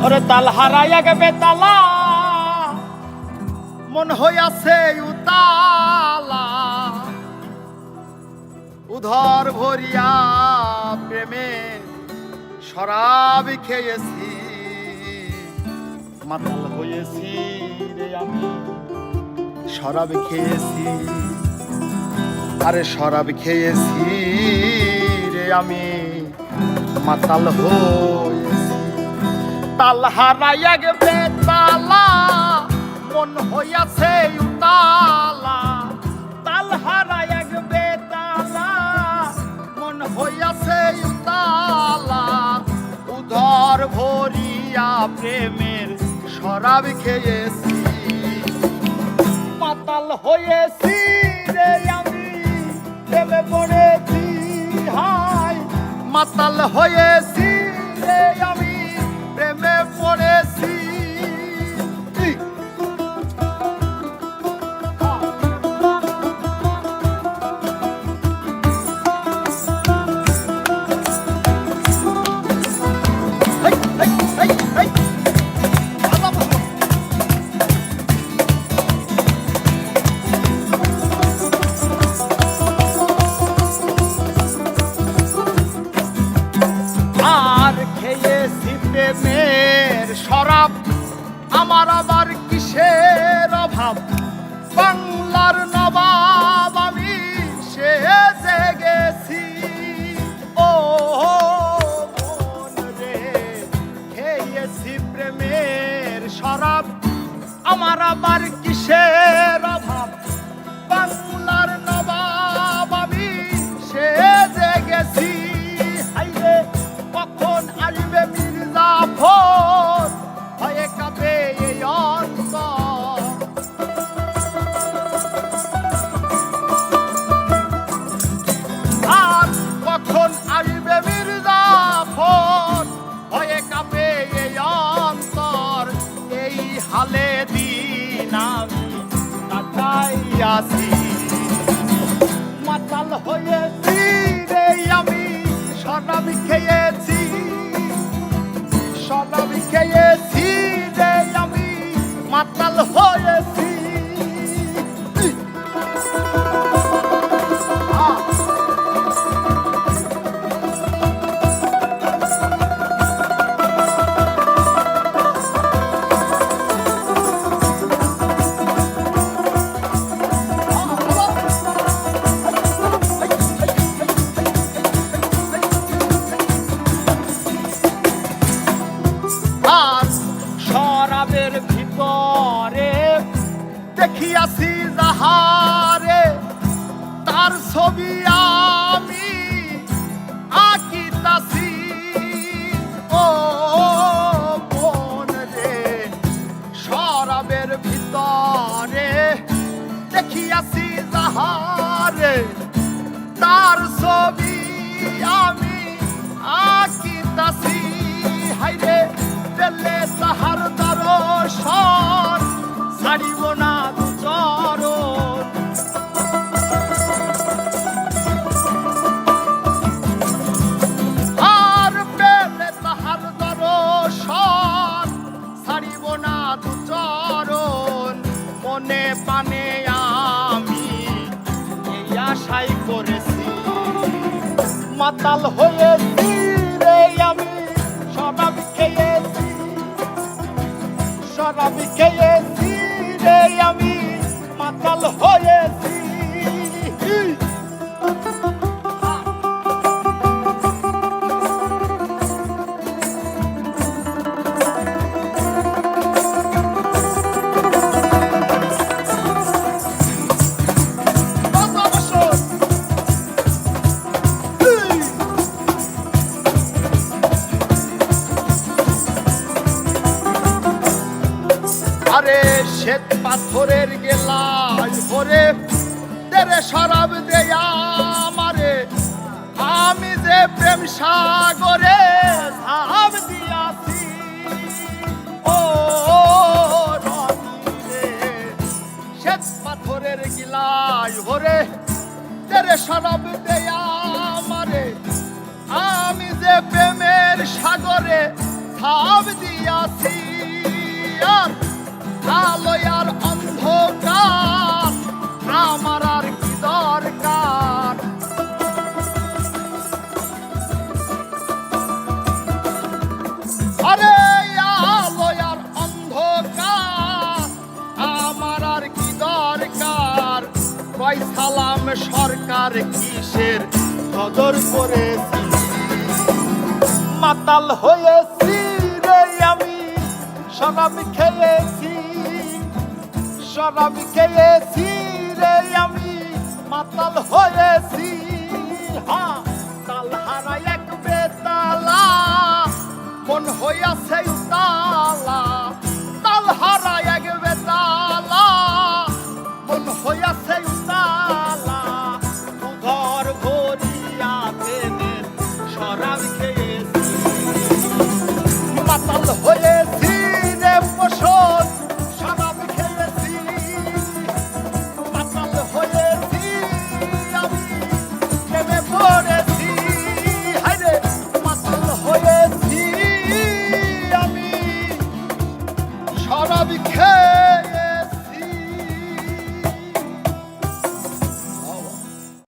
ওরে তাল হারাইয়া গেবে তালা মন হইয়াছে উতালা উধর ভরিয়া প্রেমে শরাব খেয়েছি মাতাল হয়েছি রে আমি শরাব খেয়েছি আরে শরাব খেয়েছি রে আমি মাতাল হয়েছি তাল হারাইয়া গেবে তালা মন হইয়াছে উতালা তাল হারাইয়া গেবে তালা মন হইয়াছে উতালা উধর ভরিয়া প্রেমের শরাব খেয়েছি মাতাল হয়েছি রে আমি প্রেমে পড়েছি হাই মাতাল হয়েছি রে আমি প্রেমে পড়েছি প্রেমের শরাব আমার আবার কিসের অভাব বাংলার নবাব আমি সেজে গেছি ও মন রে খেয়েছি প্রেমের শরাব আমার আবার কিসের অভাব বাংলার নবাব আমি সেজে গেছি হাইরে কখন আসবে মির্জাফর হয়ে কাঁপে এই অন্তর আর কখন আসবে মির্জাফর হয়ে কাঁপে এই অন্তর এই হালে দিন আমি কাটাইয়াছি মাতাল হয়েছি রে আমি শরাব খেয়েছি শরাব খেয়েছি রে আমি মাতাল হয়েছি শরাবের ভিতরে দেখিয়াছি যাহারে তার ছবি আমি আঁকিতাছি ও মন রে শরাবের ভিতরে দেখিয়াছি যাহারে তার ছবি আমি আঁকিতাছি হাইরে পেলে তাহার দর্শন ছাড়িব না চরণ আর পেলে তাহার দর্শন ছাড়িব না চরণ মনে পানে আমি এই আশাই করেছি মাতাল হয়েছি রে আমি শরাব খেয়েছি শরাব খেয়েছি রে আমি মাতাল হয়েছি আরে শ্বেত পাথরের গেলায় ভরে তেরে শরাব দেয়া আমারে আমি যে প্রেম সাগরে ঝাঁপ দিয়াছি ও রনি রে শ্বেত পাথরের গিলায় ভরে তেরে শরাব দেয়া আমারে আমি যে প্রেমের সাগরে ভাব দিয়াছি আর আলো আর অন্ধকার আমার আর কি দরকার। আরে আলো আর অন্ধকার আমার আর কি দরকার। কয় সালাম সরকার কিসের কদর করেছি। মাতাল হয়েছি রে আমি, শরাব খেয়েছি, শরাব খেয়েছি রে আমি, মাতাল হয়েছি। হ্যাঁ, তাল হারা এক বেতালা মন হইয়াছে উতালা, তাল হারা এক বেতালা মন হইয়াছে উতালা। ঘর ভরিয়া দেনের শরাব খেয়েছি, মাতাল হয়েছি রে পশন শরাব খেয়েছি, মাতাল হয়েছি আমি প্রেমে পড়েছি। হায়রে মাতাল হয়েছি আমি শরাব খেয়ে